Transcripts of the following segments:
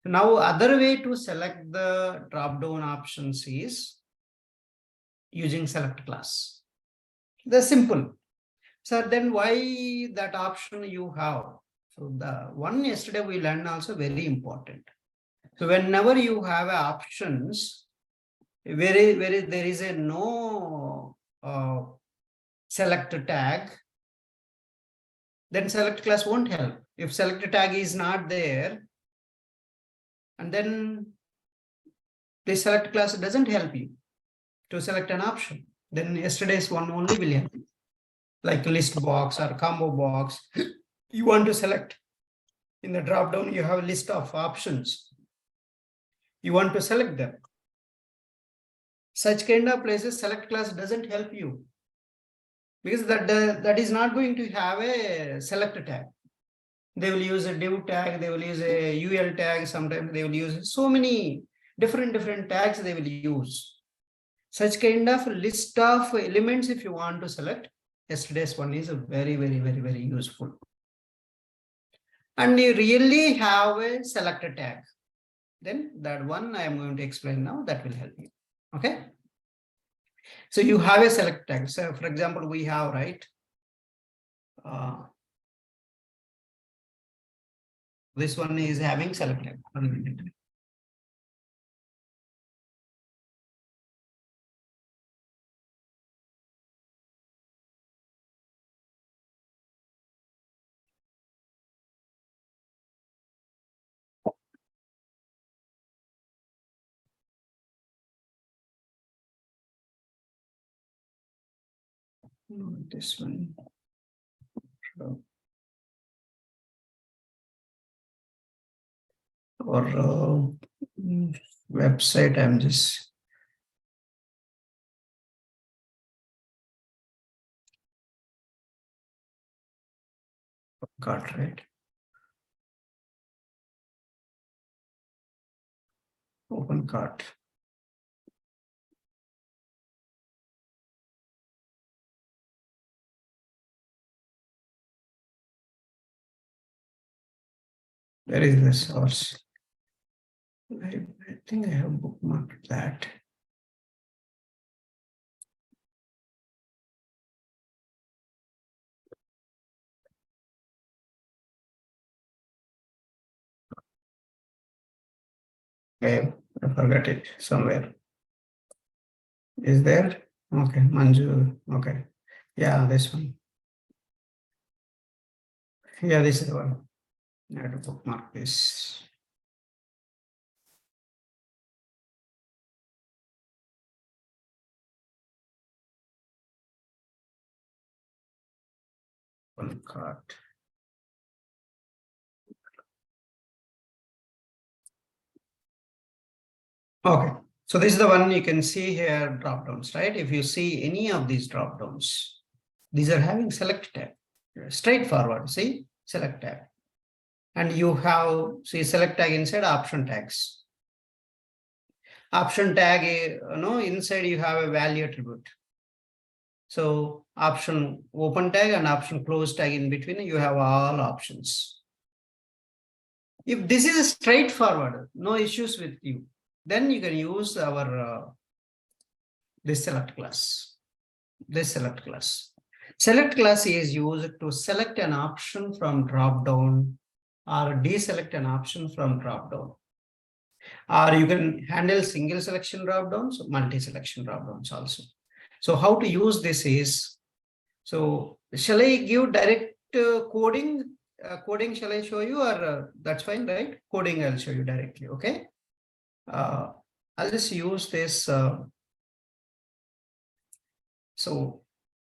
Now, other way to select the drop-down options is using select class. They're simple. So then why that option you have? So the one yesterday we learned also very important. So whenever you have options, where there is a no select tag, then select class won't help. If select tag is not there, and then the select class doesn't help you to select an option, then yesterday's one only will help you. Like list box or combo box, you want to select. In the drop down, you have a list of options. You want to select them. Such kind of places, select class doesn't help you, because that is not going to have a select tag. They will use a div tag, they will use a UL tag, sometimes they will use so many different tags they will use. Such kind of list of elements, if you want to select, yesterday's one is very useful. And you really have a select tag. Then that one I am going to explain now, that will help you. Okay. So you have a select tag. So for example, we have, right? This one is having select tag. This one. Or website, I'm just got right. Open cart. Where is the source? I think I have bookmarked that. Okay, I forgot it somewhere. Is there? Okay, Manju. Okay. Yeah, this one. Yeah, this is the one. I have to bookmark this. One cart. Okay, so this is the one you can see here, drop downs, right? If you see any of these drop downs, these are having select tag. Straightforward, see, select tag. And you have, see, select tag inside option tags. Option tag, inside you have a value attribute. So option open tag and option close tag in between, you have all options. If this is straightforward, no issues with you, then you can use our this select class. This select class. Select class is used to select an option from drop down or deselect an option from drop down. Or you can handle single selection drop downs, multi-selection drop downs also. So how to use this is, so shall I give direct coding? Coding shall I show you, or that's fine, right? Coding I'll show you directly, okay? I'll just use this. So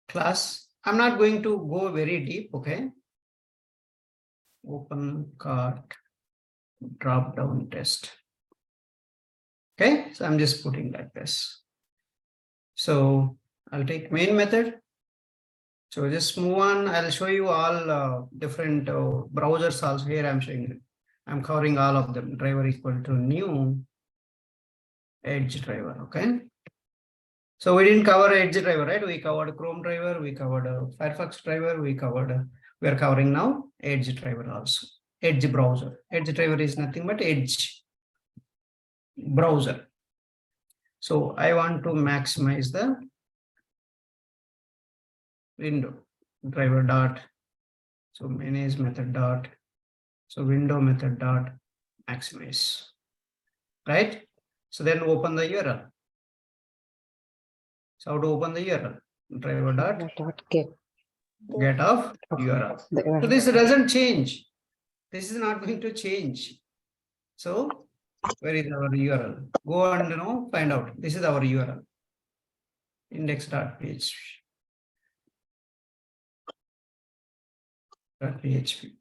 class, I'm not going to go very deep, okay? Open cart drop down test. Okay, so I'm just putting like this. So I'll take main method. So just move on. I'll show you all different browsers also. Here I'm showing, I'm covering all of them. Driver equal to new Edge driver. Okay. So we didn't cover Edge driver, right? We covered Chrome driver, we covered Firefox driver, we are covering now Edge driver also. Edge browser. Edge driver is nothing but Edge. browser. So I want to maximize the window driver dot. So manage method dot. So window method dot maximize, right? So then open the URL. So how to open the URL? Driver dot get of URL. So this doesn't change. This is not going to change. So where is our URL? Go and find out. This is our URL. Index.php. .php.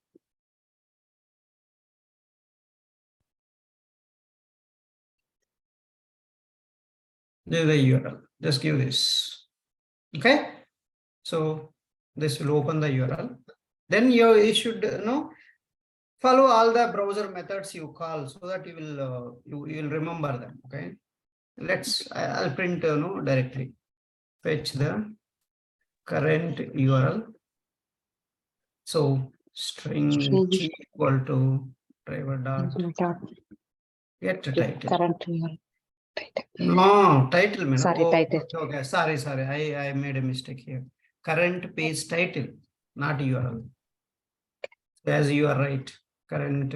This is the URL. Just give this. Okay. So this will open the URL. Then you should follow all the browser methods you call so that you will remember them. Okay. I'll print directly. Fetch the current URL. So string G equal to driver dot get title. Current URL. No, title. Sorry, title. Okay, sorry. I made a mistake here. Current page title, not URL. As you are right, current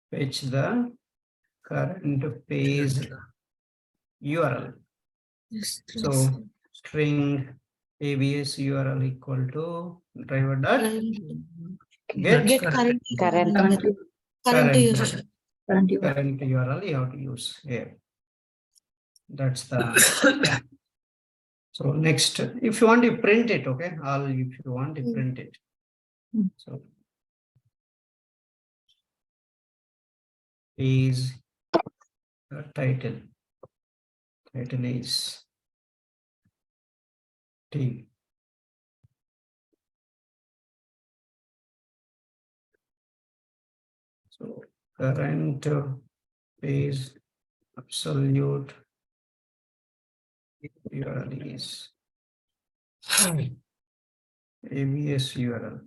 fetch the current page URL. So string abs URL equal to driver dot get current URL you have to use here. That's the so next, if you want to print it, okay, if you want to print it. So is the title is T. So current page absolute URL is abs URL.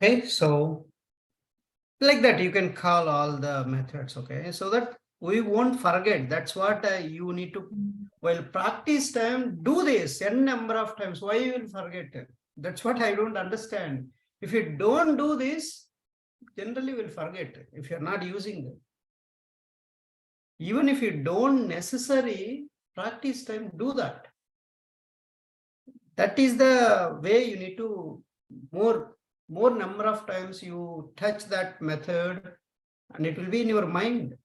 Okay, so like that you can call all the methods, okay, so that we won't forget. That's what you need to, while practice time, do this n number of times. Why you will forget it? That's what I don't understand. If you don't do this, generally will forget if you're not using them. Even if you don't necessarily practice time, do that. That is the way you need to more number of times you touch that method and it will be in your mind.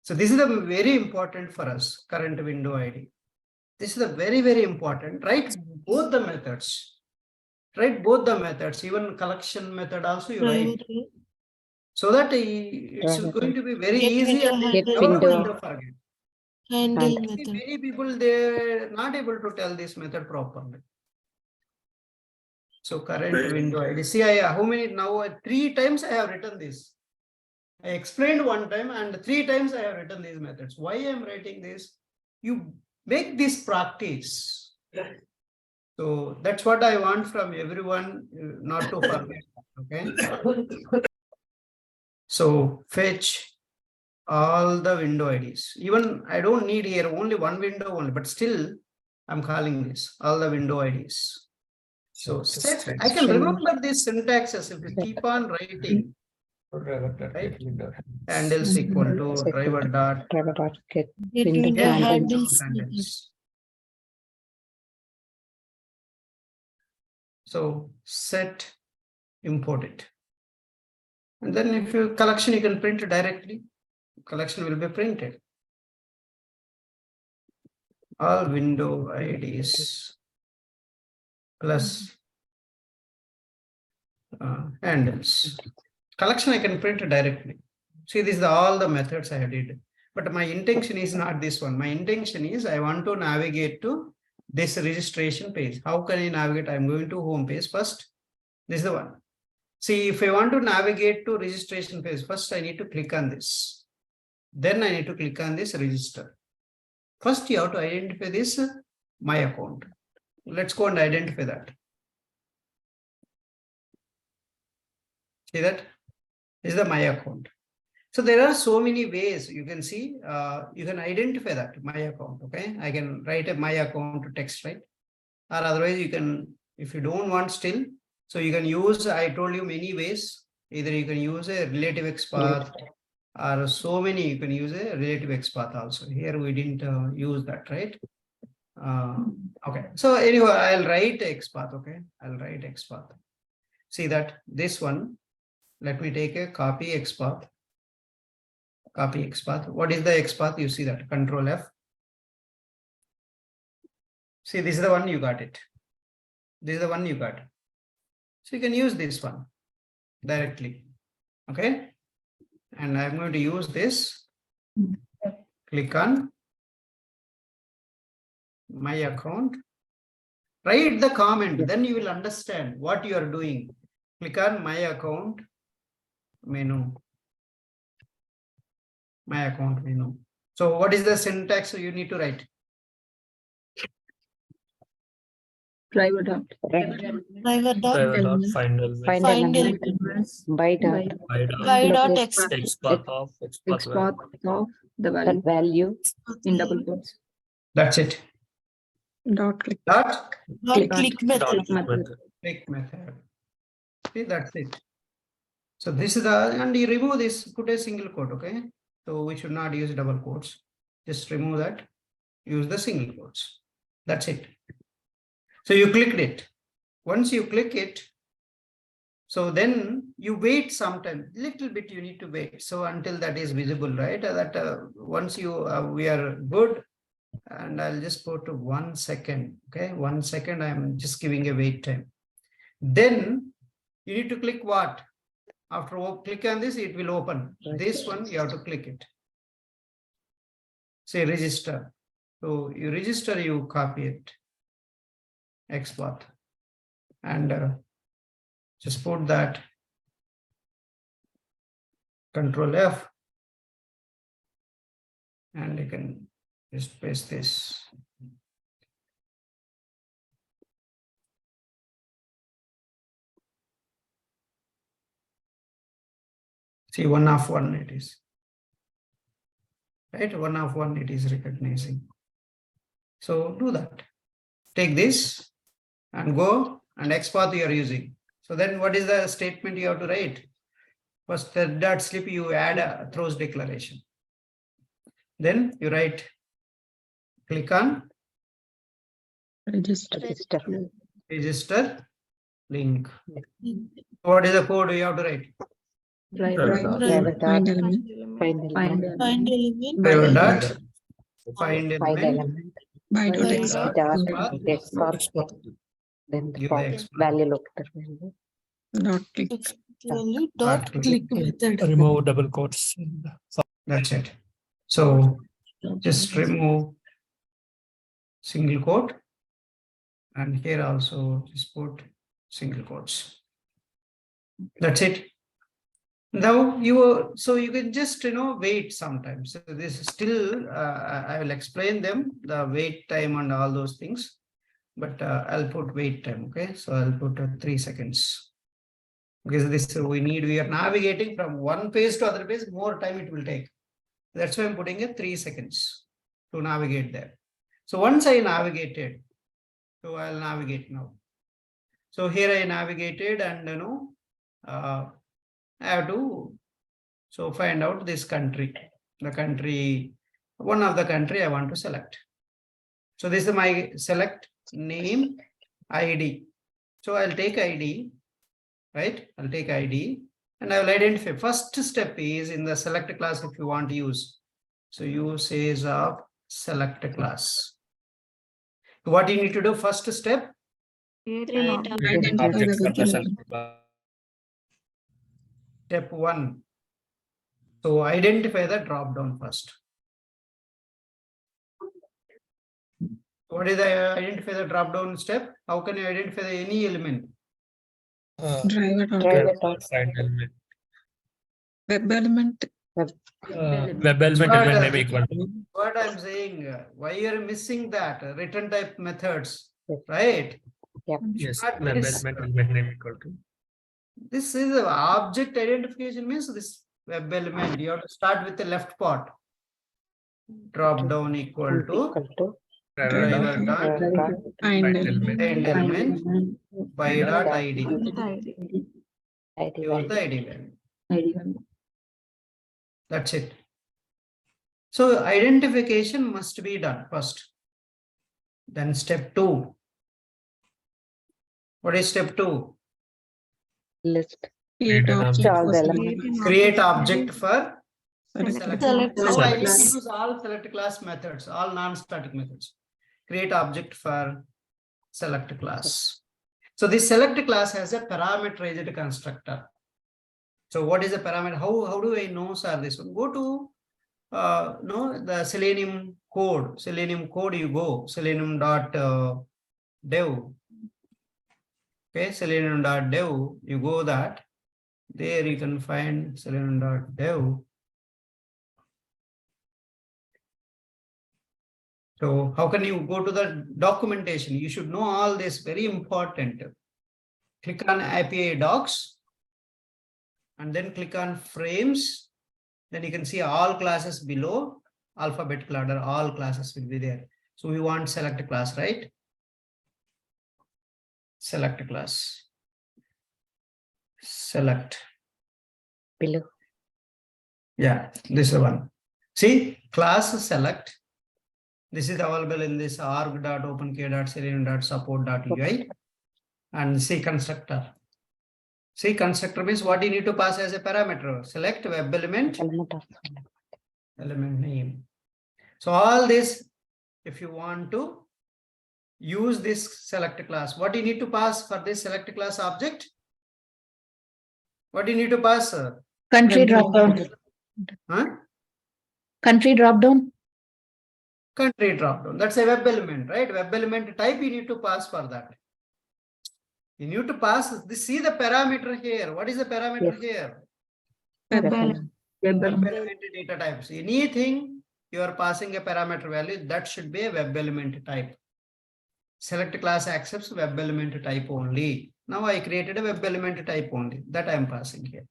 So this is the very important for us, current window ID. This is the very, very important. Write both the methods. Write both the methods, even collection method also you write. So that it's going to be very easy and never going to forget. Many people, they're not able to tell this method properly. So current window ID. See, how many now? 3 times I have written this. I explained 1 time and 3 times I have written these methods. Why I am writing this? You make this practice. So that's what I want from everyone, not to forget. Okay. So fetch all the window IDs. Even I don't need here only 1 window only, but still I'm calling this all the window IDs. So set, I can remember this syntaxes if you keep on writing. Right? Handles equal to driver dot get window handles. So set import it. And then if you collection, you can print it directly. Collection will be printed. All window IDs plus handles. Collection I can print directly. See, these are all the methods I did. But my intention is not this one. My intention is I want to navigate to this registration page. How can I navigate? I'm going to home page first. This is the one. See, if I want to navigate to registration page, first I need to click on this. Then I need to click on this register. First, you have to identify this my account. Let's go and identify that. See that? This is the my account. So there are so many ways you can see, you can identify that my account. Okay, I can write a my account text, right? Or otherwise you can, if you don't want still, so you can use, I told you many ways. Either you can use a relative XPath or so many, you can use a relative XPath also. Here we didn't use that, right? Okay, so anyway, I'll write XPath. Okay, I'll write XPath. See that this one, let me take a copy XPath. Copy XPath. What is the XPath? You see that, Control F. See, this is the one you got it. This is the one you got. So you can use this one directly. Okay. And I'm going to use this. Click on my account. Write the comment, then you will understand what you are doing. Click on my account menu. My account menu. So what is the syntax you need to write? Driver dot. Driver dot Driver dot find Find find element. element By dot. by dot XPath of XPath of the that value value in double quotes. That's it. Dot click. Dot dot click method. click method. See, that's it. So this is the, and you remove this, put a single quote. Okay. So we should not use double quotes. Just remove that. Use the single quotes. That's it. So you clicked it. Once you click it, so then you wait sometime, little bit you need to wait. So until that is visible, right? That once you, we are good. And I'll just put to 1 second. Okay, 1 second. I'm just giving a wait time. Then you need to click what? After click on this, it will open. This one, you have to click it. Say register. So you register, you copy it. XPath. And just put that. Control F. And you can just paste this. See, 1 of 1 it is. Right? 1 of 1 it is recognizing. So do that. Take this and go and XPath you are using. So then what is the statement you have to write? First, the dot slip you add a throws declaration. Then you write, click on Register. register link. What is the code you have to write? Driver dot. Find element. find Find element. Find element Driver By dot find Find element. element. by dot By XPath. Dot XPath. Then the Give the form XPath. value locator value. Dot click. value dot click method. remove double quotes. That's it. So just remove single quote. And here also just put single quotes. That's it. Now so you can just wait sometimes. So this is still I will explain them, the wait time and all those things, but I'll put wait time. Okay, so I'll put 3 seconds because we are navigating from one page to other page, more time it will take. That's why I'm putting a 3 seconds to navigate there. So once I navigated, so I'll navigate now. So here I navigated and I have to find out this country, one of the country I want to select. So this is my select name ID. So I'll take ID, right? I'll take ID and I will identify. First step is in the select class if you want to use. So usage of select class. What you need to do first step? Identify the value. Step 1. So identify the drop down first. What is the identify the drop down step? How can you identify any element? Driver dot. Driver dot. Find element. Web element. Web element element name equal to. What I'm saying, why you're missing that return type methods, Yes. right? Yep. Yes, Not web this. element element name equal to. This is a object identification means this web element. You have to start with the left part. Drop down equal to driver dot Find end element by dot id. ID Use the value. id value. That's it. So identification must be done first. Then step 2. What is step 2? List. Create Create an object All for the select. Create object for Select. select. Now I Select. use all select class methods, all non-static methods. Create object for select class. So this select class has a parameterized constructor. So what is the parameter? How do I know, sir, this one? Go to the Selenium code. Selenium code, you go selenium.dev. Okay, selenium.dev, you go that. There you can find selenium.dev. So how can you go to the documentation? You should know all this, very important. Click on API docs and then click on frames. Then you can see all classes below, alphabetical order, all classes will be there. So we want select class, right? Select class. Select. Below. Yeah, this is one. See, class select. This is available in this org.openk.selenium.support.ui and see constructor. See, constructor means what you need to pass as a parameter. Select web element, element name. So all this, if you want to use this select class, what you need to pass for this select class object? What do you need to pass? Country dropdown. Huh? Country dropdown. Country dropdown. That's a web element, right? Web element type you need to pass for that. You need to pass this. See the parameter here. What is the parameter here? Web Web element data types. Anything you are passing a parameter value, that should be a web element type. Select class accepts web element type only. Now I created a web element type only that I am passing here.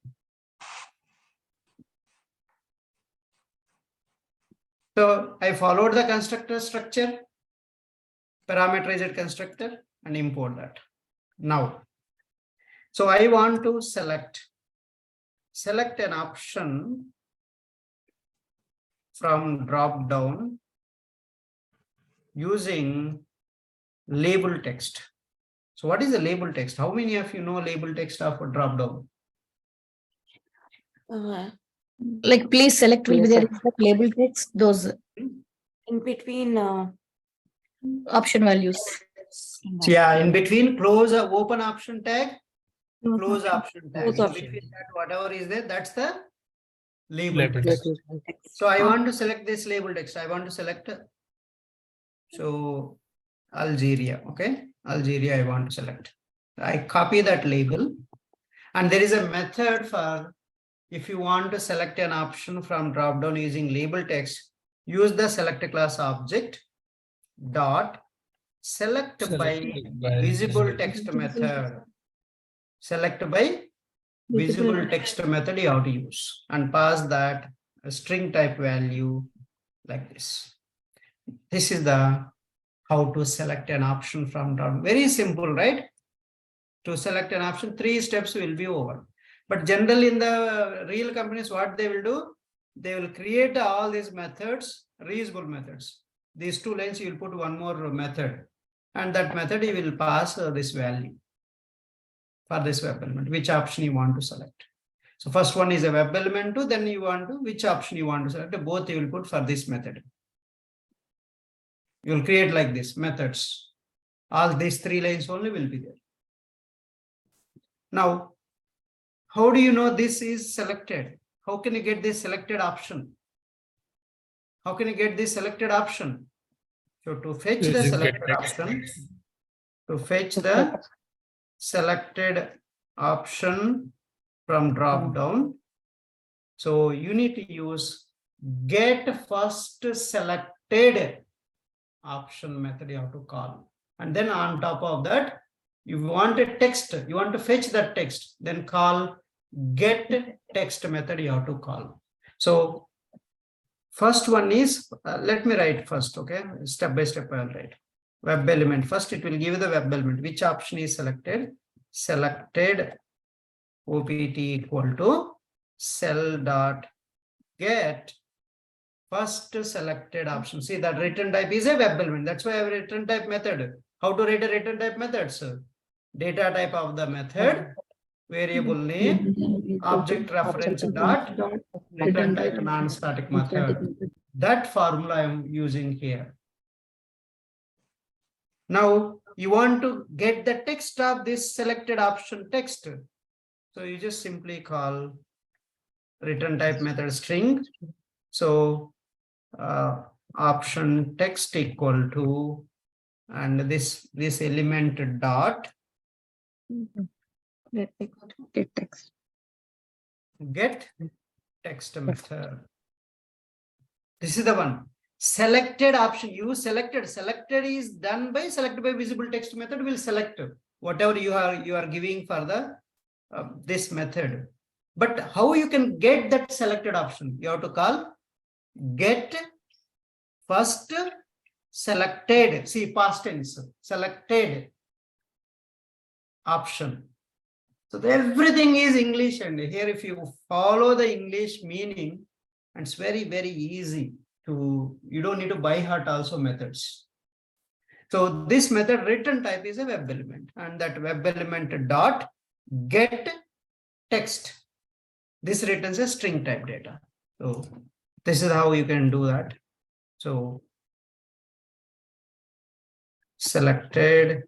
So I followed the constructor structure, parameterized constructor, and import that. Now, so I want to select an option from drop down using label text. So what is the label text? How many of you know label text of a drop down? Like please select will be there in the label text, those In between option values. So yeah, in between close a open option tag, close option tag. Close In option. between that, whatever is there, that's the label Label text. text. So I want to select this label text. I want to select so Algeria. Okay, Algeria I want to select. I copy that label, and there is a method for if you want to select an option from dropdown using label text, use the select class object dot select by visible text method. Select by visible text method you have to use and pass that a string type value like this. This is the how to select an option from down. Very simple, right? To select an option, 3 steps will be over. But generally in the real companies, what they will do, they will create all these methods, reusable methods. These 2 lines, you will put one more method, and that method you will pass this value for this web element, which option you want to select. So first one is a web element 2, then you want to, which option you want to select, both you will put for this method. You will create like this methods. All these 3 lines only will be there. Now, how do you know this is selected? How can you get this selected option? How can you get this selected option? So to fetch the Using selected get option, to fetch the selected option from drop down. So you need to use get first selected option method you have to call. And then on top of that, You want a text, you want to fetch that text, then call get text method you have to call. So first one is, let me write first, okay? Step by step I'll write. Web element, first it will give you the web element. Which option is selected? Selected opt equal to cell dot get first selected option. See that return type is a web element. That's why I have a return type method. How to write a return type method, sir? Data type of the method, variable name, object reference dot return type non-static method. That formula I am using here. Now you want to get the text of this selected option text. So you just simply call return type method string. So option text equal to, and this element dot Get text. get text method. This is the one. Selected option, you selected is done by selected by visible text method will select whatever you are giving for the this method. But how you can get that selected option? You have to call get first selected, see past tense, selected option. So everything is English, and here if you follow the English meaning, it's very, very easy to, you don't need to by heart also methods. So this method return type is a web element, and that web element dot get text. This returns a string type data. So this is how you can do that. So selected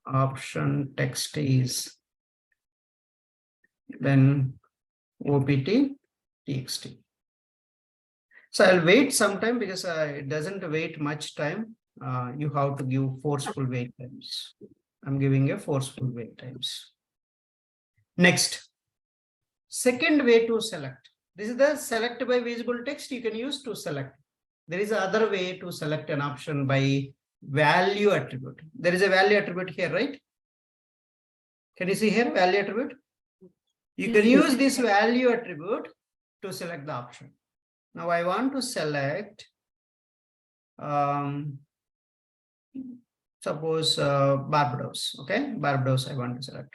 option text is then opt txt. So I'll wait some time because it doesn't wait much time. You have to give forceful wait times. I'm giving a forceful wait times. Next, second way to select. This is the select by visible text you can use to select. There is another way to select an option by value attribute. There is a value attribute here, right? Can you see here value attribute? You can use this value attribute to select the option. Now I want to select, suppose Barbados, okay? Barbados I want to select.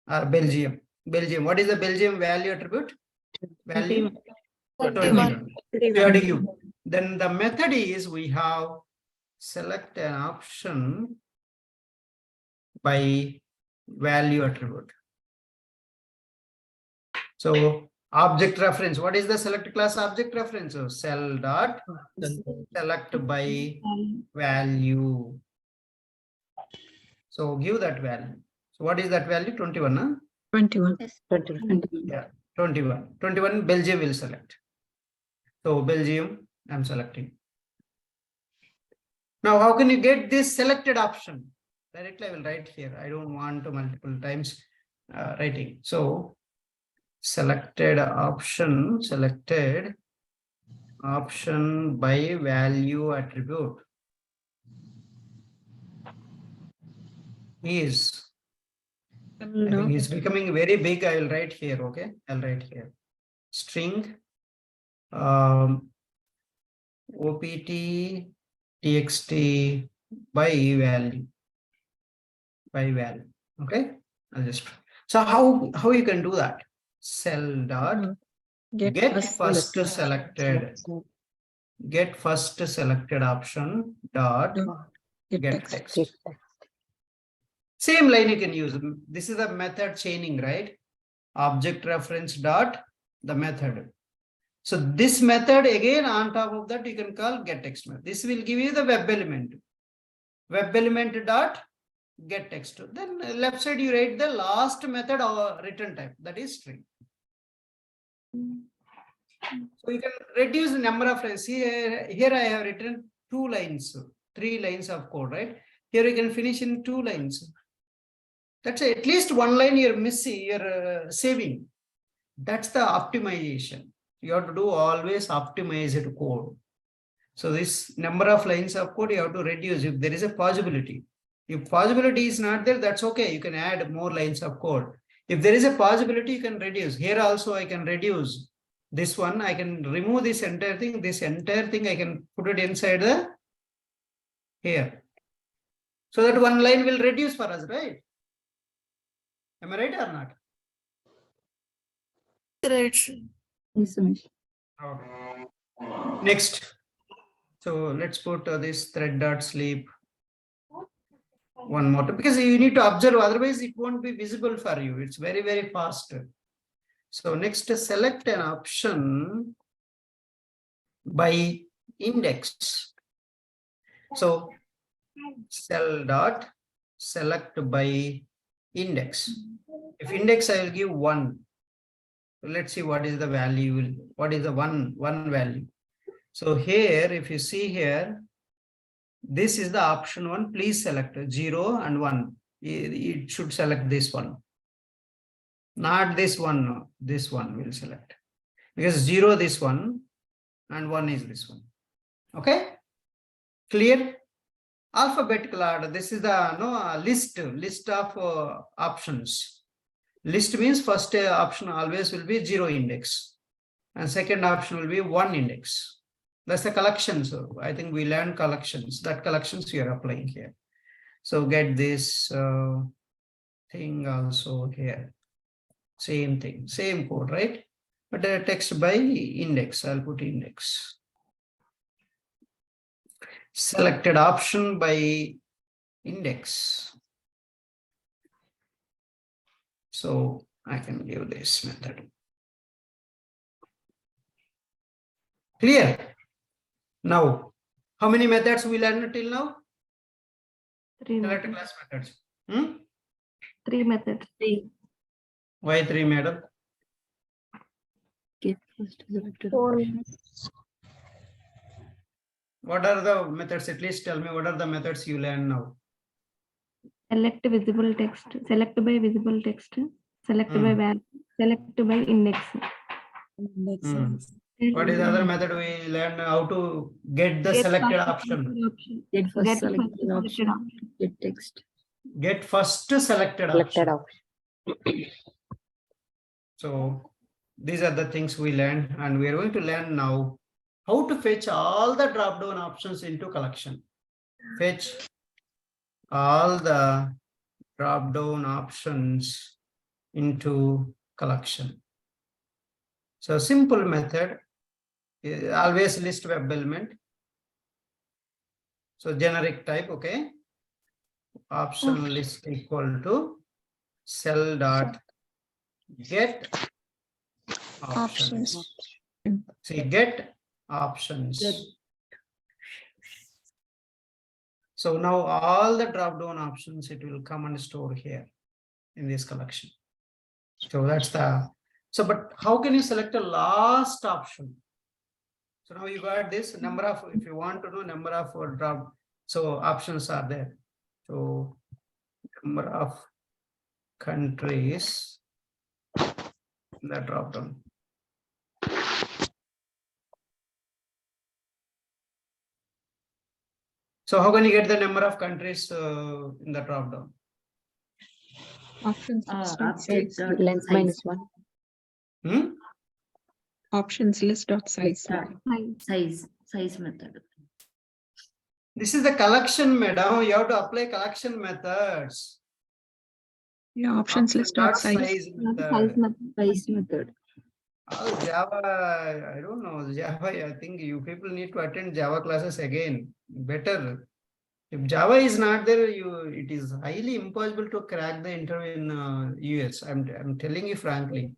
Belgium. What is the Belgium value attribute? Value 21. Then the method is we have select an option by value attribute. So object reference, what is the select class object reference? So cell dot select by value. So give that value. So what is that value? 21, huh? 21. Yeah, 21. 21 Belgium will select. So Belgium I'm selecting. Now how can you get this selected option? Directly I will write here. I don't want to multiple times writing. So selected option by value attribute is, I think it's becoming very big. I will write here. Okay, I'll write here string opt txt by value. Okay, I'll just, so how you can do that? Cell dot get first selected option dot get text. Same line you can use. This is the method chaining, right? Object reference dot the method. So this method again on top of that you can call get text method. This will give you the web element. Web element dot get text. Then left side you write the last method or return type, that is string. So you can reduce the number of lines. Here I have written 2 lines, 3 lines of code, right? Here you can finish in 2 lines. That's at least 1 line you're missing, you're saving. That's the optimization. You have to do always optimized code. So this number of lines of code you have to reduce if there is a possibility. If possibility is not there, that's okay. You can add more lines of code. If there is a possibility, you can reduce. Here also I can reduce this one. I can remove this entire thing. This entire thing I can put it inside the here. So that one line will reduce for us, right? Am I right or not? Right. Yes, Ramesh. Okay. Next. So let's put this thread dot sleep one more time, because you need to observe, otherwise it won't be visible for you. It's very, very fast. So next, select an option by index. So cell dot select by index. If index, I will give 1. Let's see what is the value. What is the one value? So here, if you see here, this is the option 1. Please select 0 and 1. It should select this one. Not this one. No. This one will select. Because 0 this one and 1 is this one. Okay? Clear? Alphabetical order. This is the list of options. List means first option always will be 0 index. And second option will be 1 index. That's the collection. So I think we learned collections. That collections we are applying here. So get this thing also here. Same thing, same code, right? But text by index. I'll put index. Selected option by index. So I can give this method. Clear? Now, how many methods we learned till now? 3 Select methods. class methods. 3 methods. 3. Why 3, madam? Get first selected. 4 What are the methods? At least tell me what are the methods you learn now. Select visible text. Select by visible text. Select by value. Select by index. What is the other method we learn? How to get the selected option. Get first Get selected first option. option. Get text. Get first selected Selected option. option. So these are the things we learned, and we are going to learn now how to fetch all the drop-down options into collection. Fetch all the drop-down options into collection. So simple method, always list web element. So generic type, okay. Option list equal to cell dot get options. See, get options. So now all the drop down options, it will come and store here in this collection. So that's the, so, but how can you select a last option? So now you got this number of, if you want to know number of drop, so options are there. So number of countries in the drop down. So how can you get the number of countries in the drop down? Options list dot Update size. length minus 1. Options list dot size. Size method. This is the collection, madam. You have to apply collection methods. Yeah, options list dot Not size. size Size method. method. Oh, Java, I don't know. Java, I think you people need to attend Java classes again. Better. If Java is not there, it is highly impossible to crack the interview in US. I'm telling you frankly.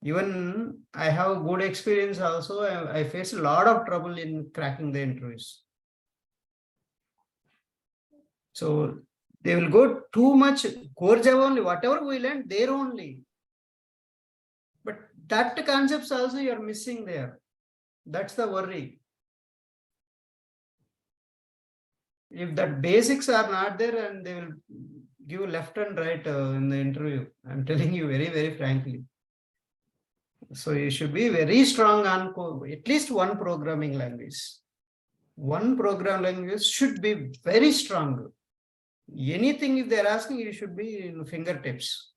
Even I have good experience also. I faced a lot of trouble in cracking the interviews. So they will go too much core Java only, whatever we learned there only. But that concepts also you are missing there. That's the worry. If that basics are not there, and they will give left and right in the interview, I'm telling you very, very frankly. So you should be very strong on at least one programming language. One programming language should be very strong. anything if they're asking, you should be in fingertips.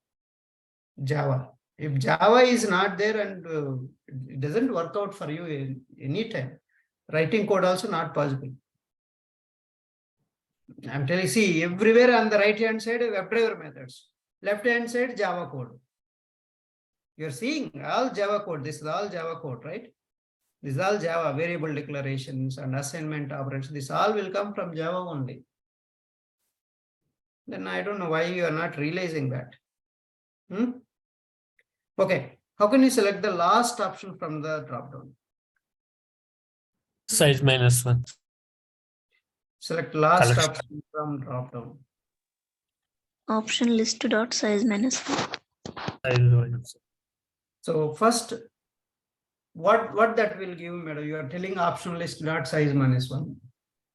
Java. If Java is not there and it doesn't work out for you in any time, writing code also not possible. I'm telling you, see, everywhere on the right hand side, Webdriver methods. Left hand side, Java code. You're seeing all Java code. This is all Java code, right? This is all Java, variable declarations and assignment operations. This all will come from Java only. Then I don't know why you are not realizing that. Okay, how can you select the last option from the dropdown? Size -1. Select last Collection. option from dropdown. Option list dot size -1. Size So first, what that will give, madam? You are telling option list dot size -1.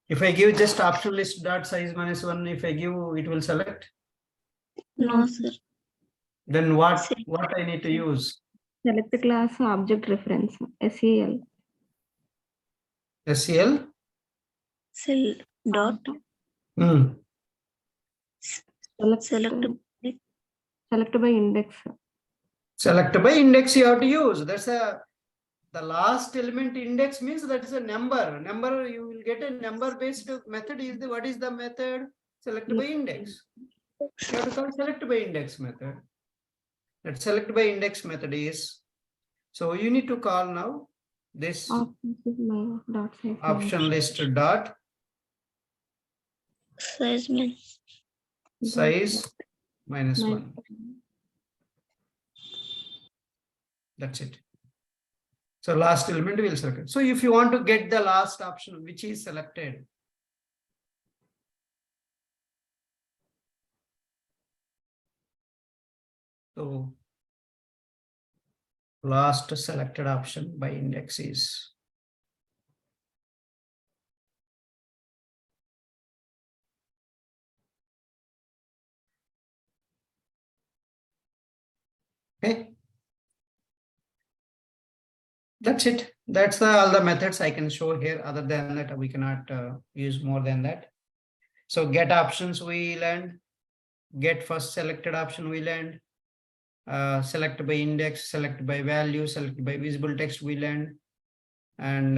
If I give just option list dot size -1, if I give, it will select. No, sir. Then what I need to use? Select the class object reference, SEL. SEL. Cell dot Select, select by index. Select by index you have to use. That's the last element index means that is a number. Number, you will get a number based method. What is the method? Select by index. You have to call select by index method. That select by index method is, so you need to call now this option list dot size -1. That's it. So last element will select. So if you want to get the last option which is selected, so last selected option by index is okay. That's it. That's all the methods I can show here. Other than that, we cannot use more than that. So get options we learned, get first selected option we learned, select by index, select by value, select by visible text we learned, and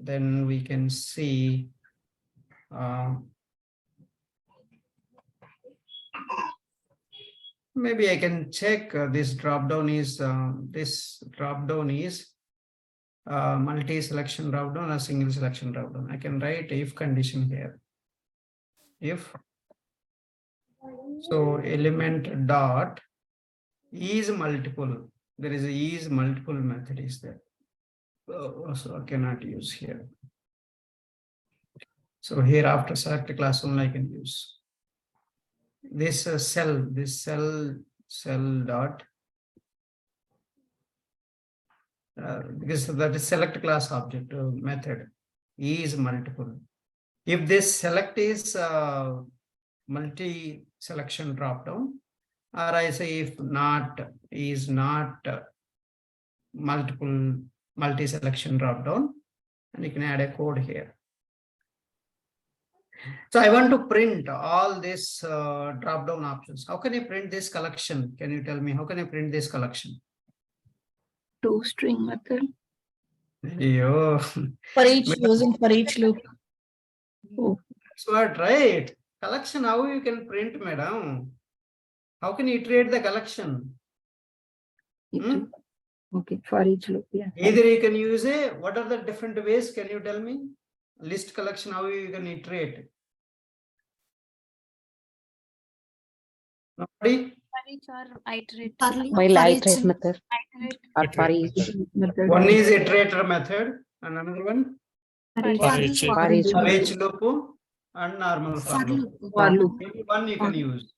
then we can see maybe I can check this drop down is multi-selection drop down or single selection drop down. I can write if condition here. If so, element dot is multiple. There is a is multiple method is there. So I cannot use here. So here after select class only I can use this cell dot because that is select class object method is multiple. If this select is multi selection drop down, or I say if not is not multiple multi selection drop down, and you can add a code here. So I want to print all these drop down options. How can I print this collection? Can you tell me how can I print this collection? toString method. Yo. For each using for each loop. That's what, right? Collection, how you can print, madam? How can you iterate the collection? Okay, for each loop, yeah. Either you can use what are the different ways? Can you tell me? List collection, how you can iterate? Nobody? For each or iterate. While iterate method. Or for each method. One is iterator method, and another one For each. For each for each loop and normal for loop. for loop. Maybe one you can use.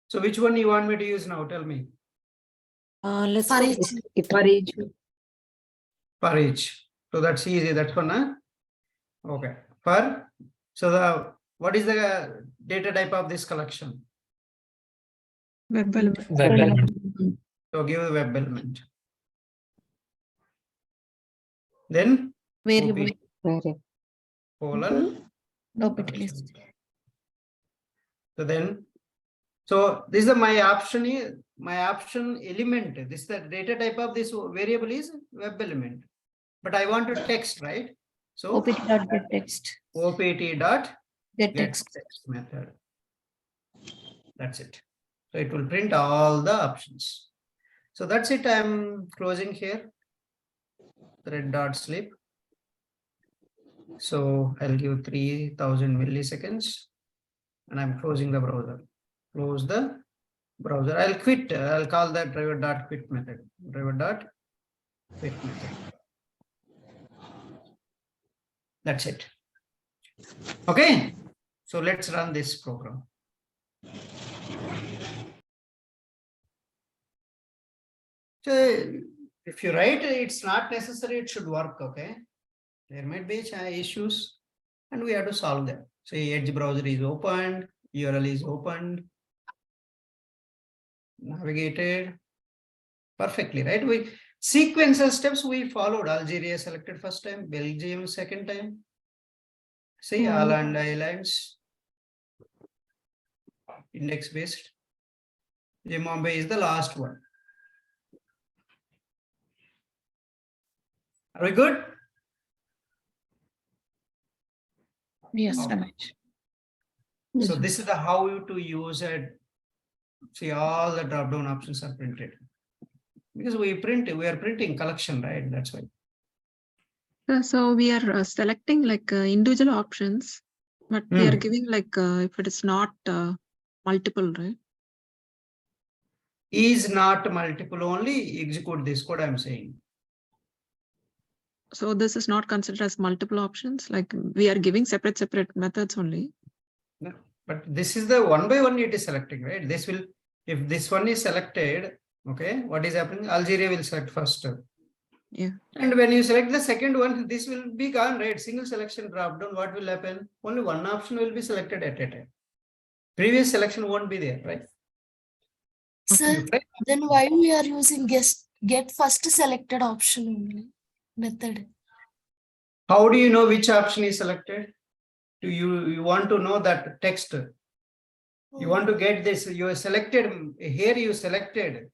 So which one you want me to use now? Tell me. Let's For go each. with For each loop. For each. So that's easy. That's one. Huh? Okay. For so what is the data type of this collection? Web Web element. So give the web element. Then variable Variable. colon property list. So this is my option. My option element. This is the data type of this variable is web element. But I want to text, right? So opt.getText. opt.getText method. That's it. So it will print all the options. So that's it. I'm closing here. Thread.sleep. So I'll give 3000 milliseconds and I'm closing the browser. Close the browser. I'll quit. I'll call that driver.quit method. Driver.quit method. That's it. Okay. So let's run this program. So if you write, it's not necessary, it should work, okay? There might be issues and we have to solve them. So Edge browser is opened, URL is opened, navigated perfectly, right? We sequential steps we followed. Algeria selected first time, Belgium second time. See, Ireland Islands, index based. Zimbabwe is the last one. Are we good? Yes, Okay. Ramesh. So this is the how you to use it. See, all the drop-down options are printed. Because we are printing collection, right? That's why. So we are selecting like individual options, but we are giving like if it is not multiple, right? Is not multiple only, execute this code I'm saying. So this is not considered as multiple options, like we are giving separate methods only. No, but this is the one by one it is selecting, right? This will, if this one is selected, okay, what is happening? Algeria will select first. Yeah. And when you select the second one, this will be gone, right? Single selection drop down, what will happen? Only one option will be selected at a time. Previous selection won't be there, right? Sir, then why we are using get first selected option only method? How do you know which option is selected? Do you want to know that text? You want to get this, you are selected, here you selected,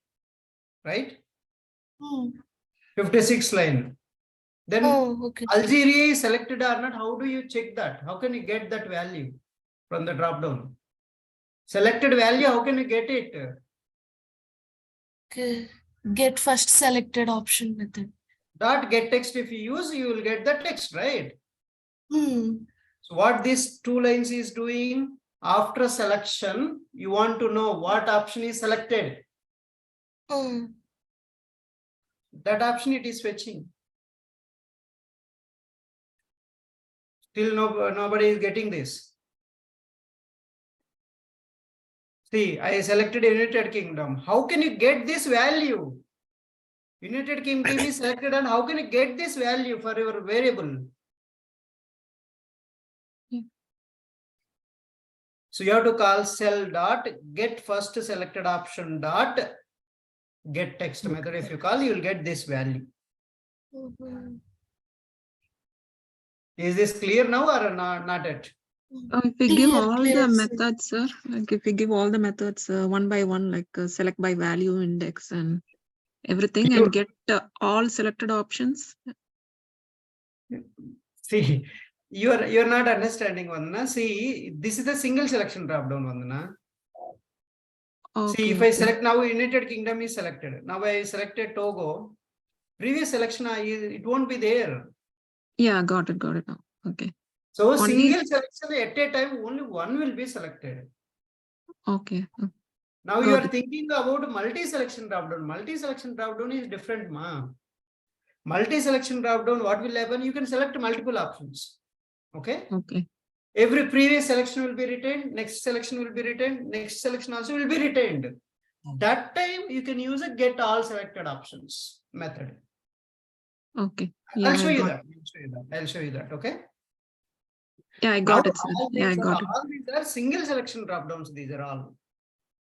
right? 56 line. Then okay. Algeria is selected or not, how do you check that? How can you get that value from the drop down? Selected value, how can you get it? Okay. Get first selected option method. Dot get text, if you use, you will get the text, right? Hmm. So what these two lines is doing, after selection, you want to know what option is selected. That option it is fetching. Still nobody is getting this. See, I selected United Kingdom. How can you get this value? United Kingdom is selected, and how can you get this value for your variable? So you have to call cell dot get first selected option dot get text method. If you call, you will get this value. Is this clear now or not yet? If we give all the methods, sir, like if we give all the methods one by one, like select by value index and everything, and get all selected options. See, you're not understanding, Vandana. See, this is the single selection drop down, Vandana. Okay, see, if I select now, United Kingdom is selected. Now I selected Togo. Previous selection, it won't be there. Yeah, got it now. Okay. So single selection at a time, only one will be selected. Okay. Now you are thinking about multi-selection drop-down. Multi-selection drop-down is different, ma. Multi-selection drop-down, what will happen? You can select multiple options. Okay. Okay. Every previous selection will be retained. Next selection will be retained. Next selection also will be retained. That time you can use a get all selected options method. Okay. Yeah, I'll show you that. I'll show you that. Okay. Yeah, I got it, sir. Yeah, I got it. All these are single selection drop-downs. These are all.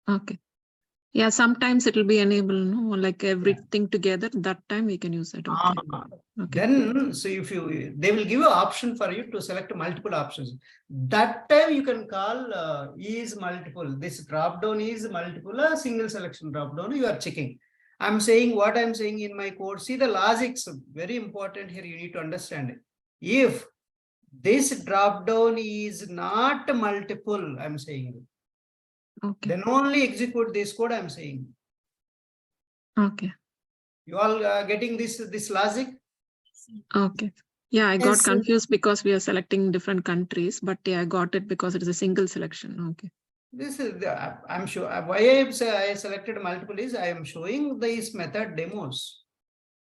Okay. Yeah, sometimes it will be enabled, no, like everything together. That time we can use it. Okay. Okay. Then, so if you, they will give you option for you to select multiple options. That time you can call is multiple. This drop down is multiple, a single selection drop down. You are checking. I'm saying what I'm saying in my code. See the logics, very important here. You need to understand it. If this drop down is not multiple, I'm saying, Okay. then only execute this code. I'm saying. Okay. You all getting this logic? Okay. Yeah, I got Yes, sir. confused because we are selecting different countries, but yeah, I got it because it is a single selection. Okay. This is the, I'm sure why I selected multiple is I am showing these method demos.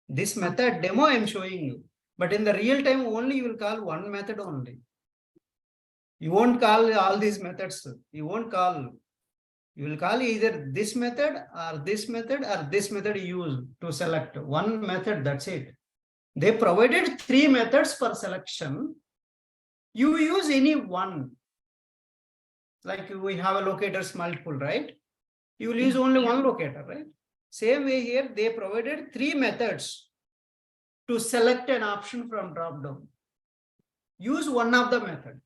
This method demo I am showing you, but in the real time only you will call one method only. You won't call all these methods. You won't call. You will call either this method or this method or this method use to select one method. That's it. They provided 3 methods for selection. You use any one. Like we have a locators multiple, right? You will use only one locator, right? Same way here, they provided 3 methods to select an option from drop-down. Use one of the method.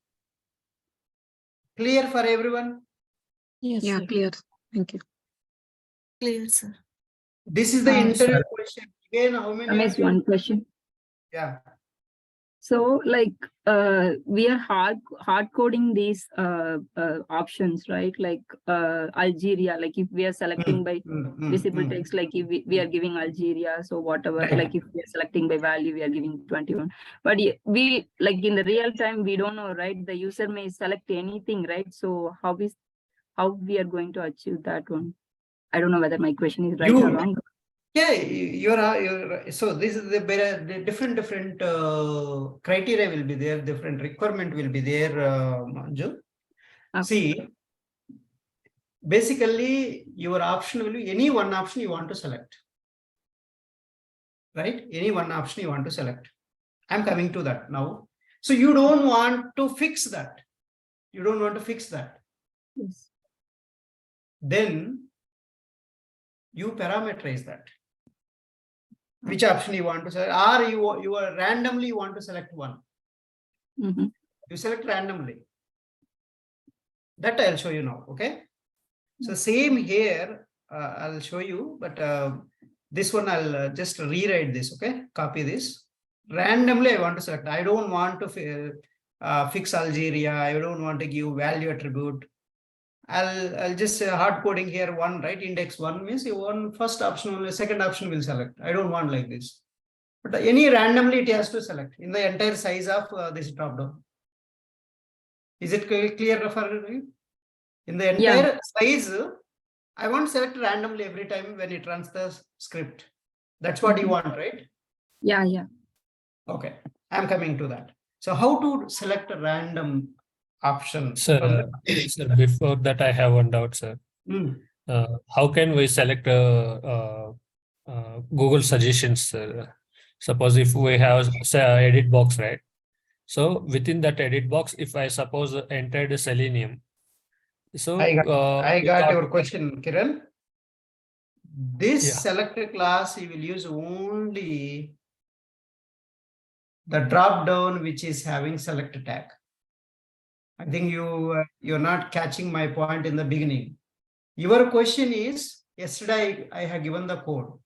Clear for everyone? Yes, Yeah, sir. clear. Thank you. Clear, sir. This is the interview question. Again, how many of you? One question. Yeah. So like we are hard coding these options, right? Like Algeria, like if we are selecting by visible text, like if we are giving Algeria, so whatever, Right. like if we are selecting by value, we are giving 21. But we like in the real time, we don't know, right? The user may select anything, right? So how we are going to achieve that one? I don't know whether my question is right or wrong. Yeah, you're so this is the different criteria will be there, different requirement will be there, Manju. Okay. See, basically your option will be any one option you want to select, right? Any one option you want to select. I'm coming to that now. So you don't want to fix that. You don't want to fix that. Yes. Then you parameterize that. Which option you want to select, or you are randomly you want to select one. Mm-hmm. You select randomly. That I'll show you now. Okay. So same here, I'll show you, but this one I'll just rewrite this. Okay, copy this. Randomly I want to select. I don't want to fix Algeria. I don't want to give value attribute. I'll just hard coding here one, right? Index 1 means you want first option only, second option will select. I don't want like this. But any randomly it has to select in the entire size of this drop down. Is it clear for you? In the entire size, I want to select randomly every time when it runs the script. That's what you want, right? Yeah, yeah. Okay, I'm coming to that. So how to select a random option? Sir, sir, before that I have one doubt, sir. How can we select Google suggestions, sir? Suppose if we have say edit box, right? So within that edit box, if I suppose entered Selenium, so I got your question, Kiran. This selected class you will use only the drop down which is having select tag. I think you're not catching my point in the beginning. Your question is, yesterday I have given the code.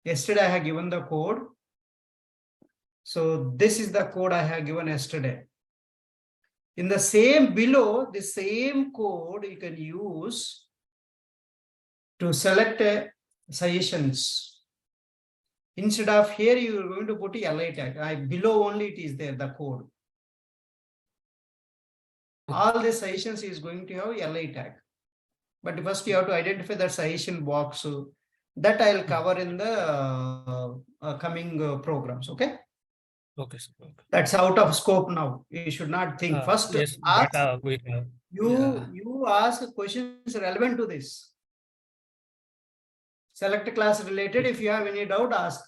Yesterday I have given the code. So this is the code I have given yesterday. In the same below, the same code you can use to select suggestions. Instead of here, you are going to put a li tag. Below only it is there, the code. All the suggestions is going to have a li tag. But first you have to identify that suggestion box. That I'll cover in the coming programs, okay? Okay, sir. Okay. That's out of scope now. You should not think. First, yes, ask, data we have. you ask questions relevant to this. Select class related. If you have any doubt, ask.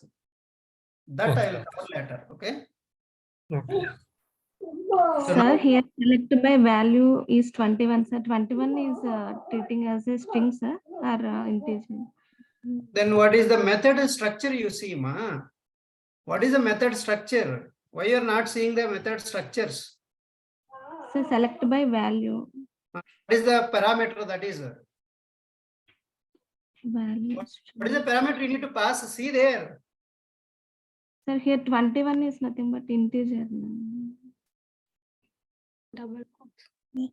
That Okay. I will cover later. Okay. Okay. So Sir, now, here select by value is 21, sir. 21 is treating as a string, sir. or integer. Then what is the method structure you see, ma? What is the method structure? Why you are not seeing the method structures? So select by value. What is the parameter that is? Value. What is the parameter you need to pass? See there. Sir, here 21 is nothing but integer. Double quotes.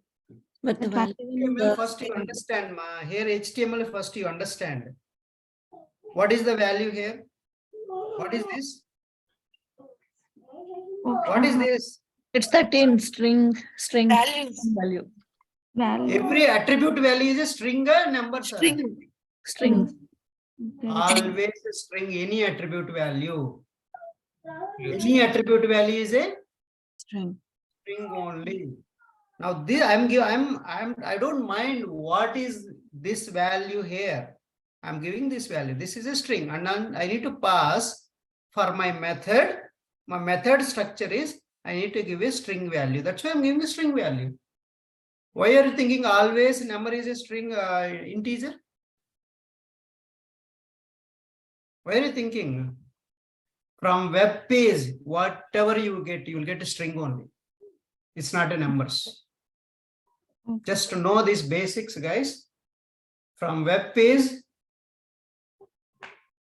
But the The value. HTML first you understand, ma. Here HTML first you understand. What is the value here? What is this? What is this? It's 13 string Values. value. Value. Every attribute value is a string or number, sir? String. Okay. Always a string, any attribute value. Any attribute value is a String. string only. Now this I don't mind what is this value here. I'm giving this value. This is a string, and I need to pass for my method. My method structure is I need to give a string value. That's why I'm giving a string value. Why are you thinking always number is a string integer? Why are you thinking? From web page, whatever you will get a string only. It's not a numbers. Okay. Just to know these basics, guys. From web page,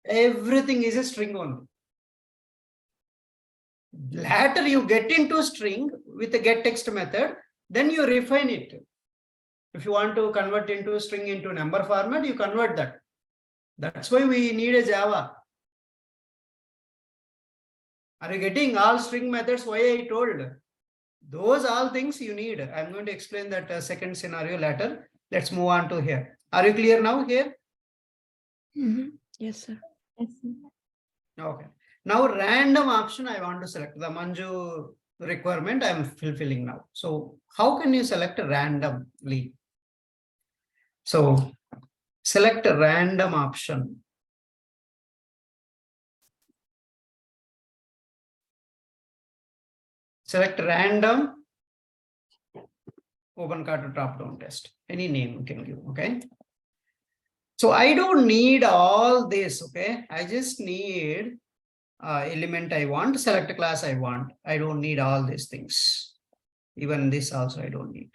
everything is a string only. Later you get into string with a get text method, then you refine it. If you want to convert into string into number format, you convert that. That's why we need a Java. Are you getting all string methods? Why I told? Those all things you need. I'm going to explain that second scenario later. Let's move on to here. Are you clear now here? Yes, sir. Yes, sir. Okay. Now random option I want to select. The Manju requirement I'm fulfilling now. So how can you select randomly? So select a random option. Select random, open card drop down test. Any name you can give, okay? So I don't need all this, okay? I just need element I want, select a class I want. I don't need all these things. Even this also I don't need.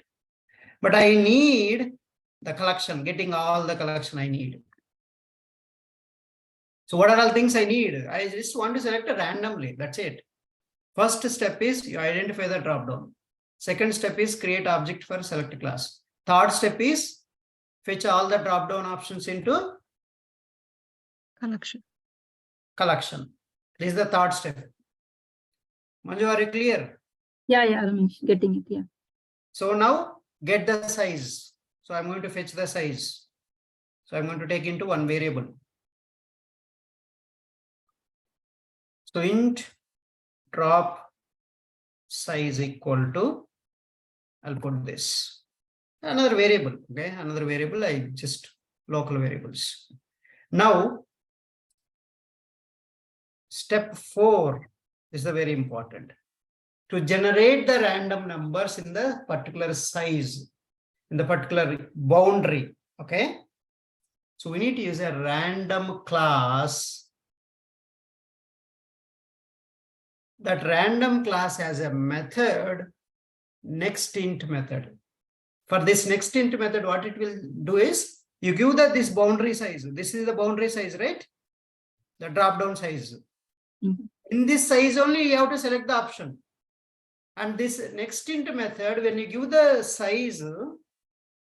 But I need the collection, getting all the collection I need. So what are all things I need? I just want to select randomly, that's it. First step is you identify the dropdown. Second step is create object for select class. Third step is fetch all the dropdown options into collection. This is the third step. Manju, are you clear? Yeah, Ramesh, getting it, yeah. So now get the size. So I'm going to fetch the size. So I'm going to take into one variable. So int drop size equal to, I'll put this. Another variable, okay? Another variable, I just local variables. Now, step 4 is the very important. To generate the random numbers in the particular size, in the particular boundary, okay? So we need to use a random class. That random class has a method, nextInt method. For this nextInt method, what it will do is, you give that this boundary size. This is the boundary size, right? The drop down size. In this size only, you have to select the option. And this nextInt method, when you give the size,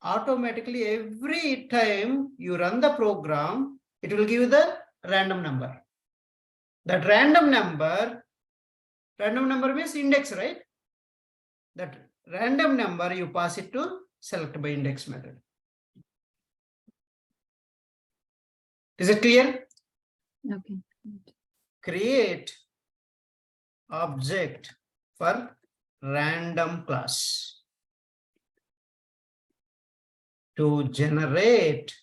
automatically every time you run the program, it will give the random number. That random number means index, right? That random number you pass it to select by index method. Is it clear? Okay. Create object for random class to generate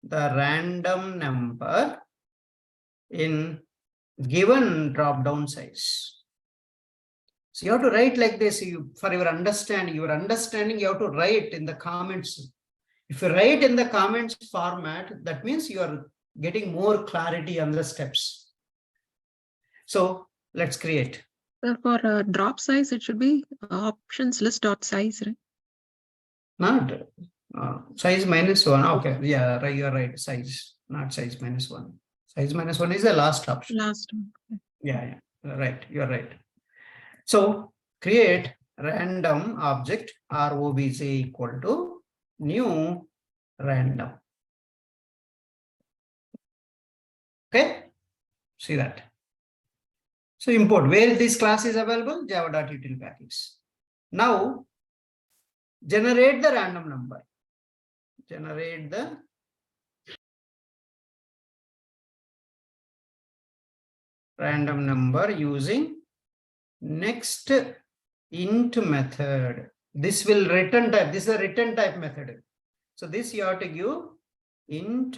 the random number in given drop down size. So you have to write like this. For your understanding, you have to write in the comments. If you write in the comments format, that means you are getting more clarity on the steps. So let's create. Sir, for drop size, it should be options list dot size, right? Not size -1. Okay, yeah, right, you're right. Size, not size -1. Size -1 is the last option. Last one. Yeah, right, you're right. So create random object ROBJ equal to new random. Okay, see that. So import where this class is available, java.util package. Now generate the random number. Generate the random number using next int method. This will return type. This is a return type method. So this you have to give int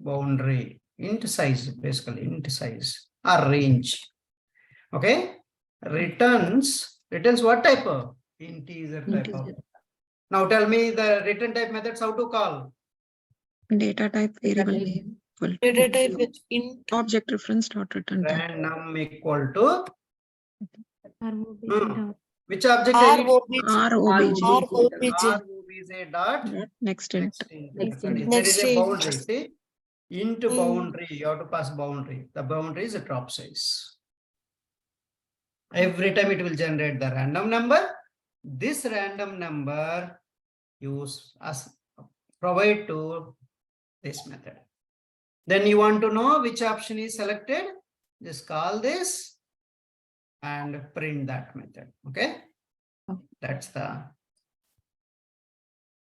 boundary, int size, basically int size or range. Okay, returns what type of integer type of. Now tell me the return type methods how to call. Data type variable name equal to Data type with int. object reference dot return type. Random equal to ROBJ which object I need? ROBJ ROBJ dot next int. There Next is a int. boundary. See, into boundary, you have to pass boundary. The boundary is a drop size. Every time it will generate the random number. This random number use as provide to this method. Then you want to know which option is selected. Just call this and print that method. Okay, that's the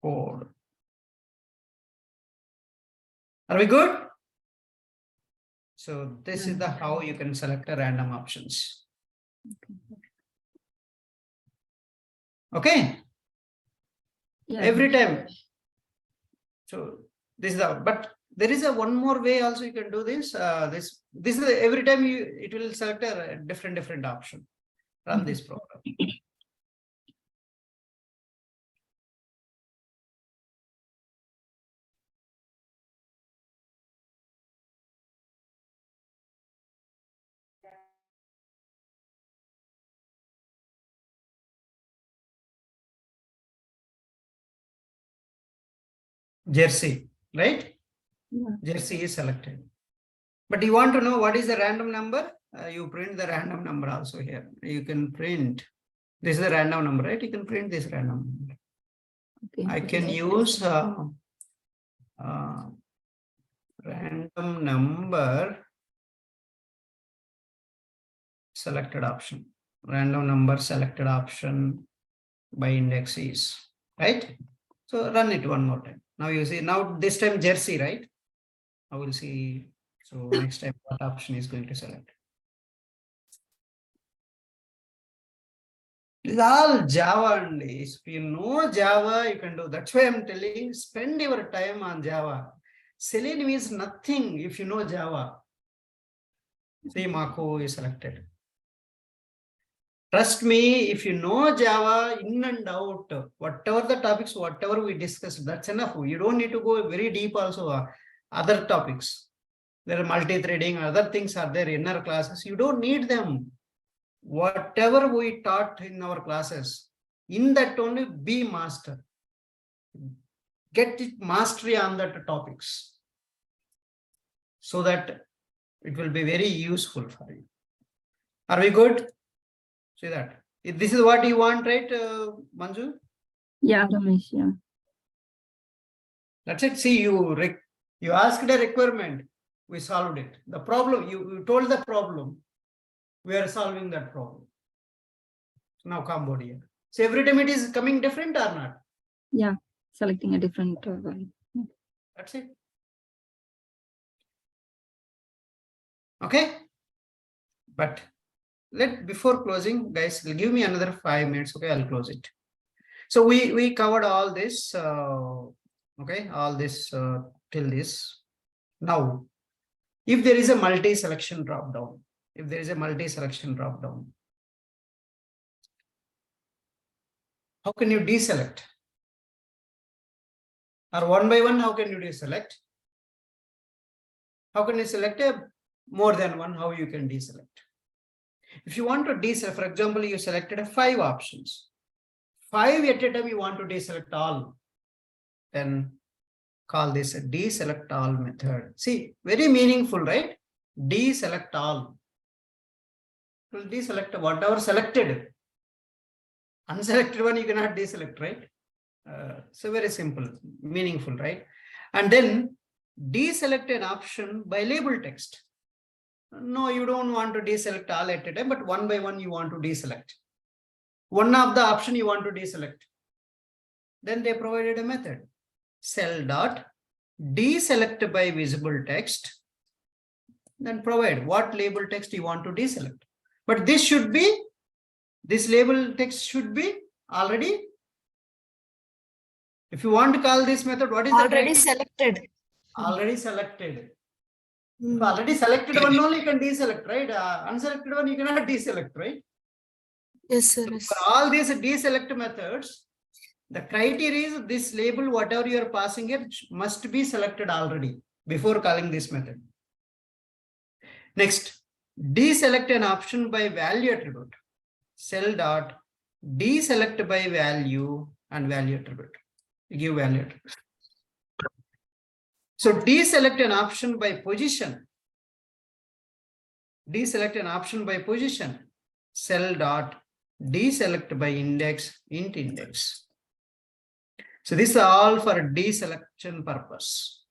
code. Are we good? So this is the how you can select a random options. Okay. Yeah. Every time. So this is the, but there is a one more way also you can do this. This is every time it will select a different option. Run this program. Jersey, right? Yeah. Jersey is selected. But you want to know what is the random number? You print the random number also here. You can print. This is the random number, right? You can print this random number. Okay. I can use random number selected option. Random number selected option by index is, right? So run it one more time. Now you see, now this time Jersey, right? I will see. So next time what option is going to select. It's all Java only. If you know Java, you can do. That's why I'm telling, spend your time on Java. Selenium is nothing if you know Java. See, Marco is selected. Trust me, if you know Java in and out, whatever the topics, whatever we discussed, that's enough. You don't need to go very deep also. Other topics. There are multi-threading, other things are there in our classes. You don't need them. Whatever we taught in our classes, in that only be master. Get it mastery on that topics so that it will be very useful for you. Are we good? See that. This is what you want, right, Manju? Yeah, Ramesh, yeah. That's it. See, you asked a requirement, we solved it. The problem, you told the problem, we are solving that problem. Now Cambodia. So every time it is coming different or not? Yeah, selecting a different one. That's it. Okay. But before closing, guys, give me another 5 minutes. Okay, I'll close it. So we covered all this. Okay, all this till this. Now, if there is a multi-selection drop down, how can you deselect? Or one by one, how can you deselect? How can you select a more than one? How you can deselect? If you want to deselect, for example, you selected 5 options. 5 at a time you want to deselect all. Then call this a deselect all method. See, very meaningful, right? Deselect all. It will deselect whatever selected. Unselected one you cannot deselect, right? So very simple, meaningful, right? And then deselect an option by label text. No, you don't want to deselect all at a time, but one by one you want to deselect. One of the option you want to deselect. Then they provided a method. Cell dot deselect by visible text. Then provide what label text you want to deselect. But this should be, this label text should be already. If you want to call this method, what is Already the selected. already selected? If Hmm. already selected one only you can deselect, right? Unselected one you cannot deselect, right? Yes, sir. Yes. For all these deselect methods, the criteria is this label, whatever you are passing it, must be selected already before calling this method. Next, deselect an option by value attribute. Cell dot deselect by value and value attribute. Give value attribute. So deselect an option by position. Deselect an option by position. Cell dot deselect by index, int index. So this is all for deselection purpose.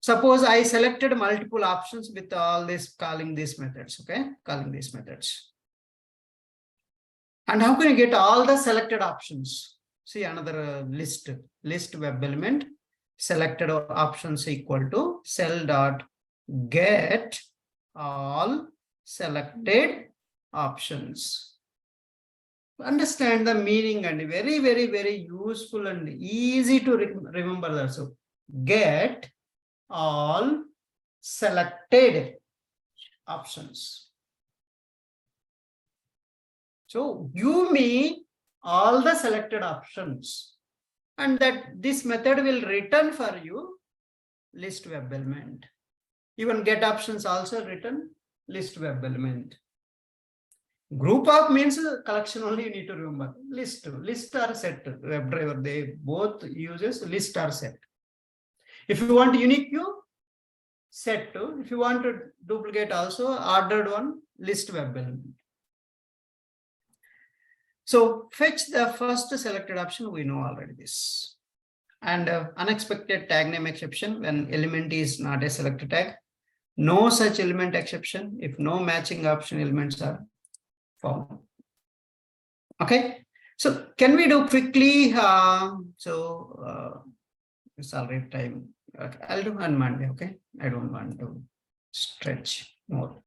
Suppose I selected multiple options with all this calling these methods, okay? Calling these methods. And how can you get all the selected options? See another list web element, selected options equal to cell dot get all selected options. Understand the meaning and very, very, very useful and easy to remember that. So get all selected options. So give me all the selected options, and that this method will return for you list web element. Even get options also return list web element. Group of means collection only you need to remember. List or set. Webdriver, they both uses list or set. If you want unique queue, set to. If you want to duplicate also, ordered one, list web element. So fetch the first selected option, we know already this. And unexpected tag name exception when element is not a selected tag. No such element exception if no matching option elements are found. Okay, so can we do quickly? It's already time. Okay, I'll do on Monday. Okay, I don't want to stretch more.